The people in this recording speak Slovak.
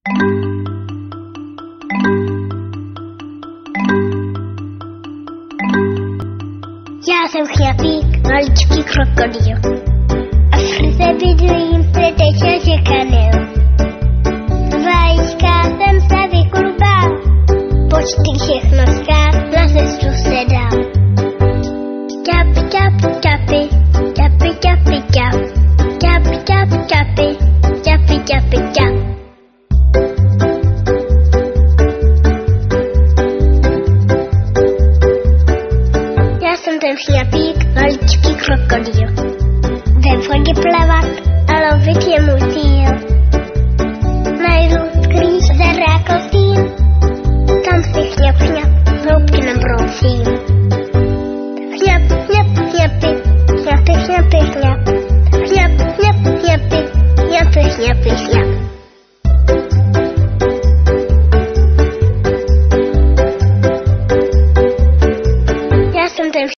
Já jsem chlapík, maličký krokodýl. A v frize bydlím, přeteče čekanil. Vajíčka jsem se vyklubal, počty všechno skát, na cestu se dal. Čapi, čapi, čapi, čapi, čapi, čap. Čapi, čapi, čapi, čapi, čapi, čap. Já jsem ten chlapík, maličký krokodýl.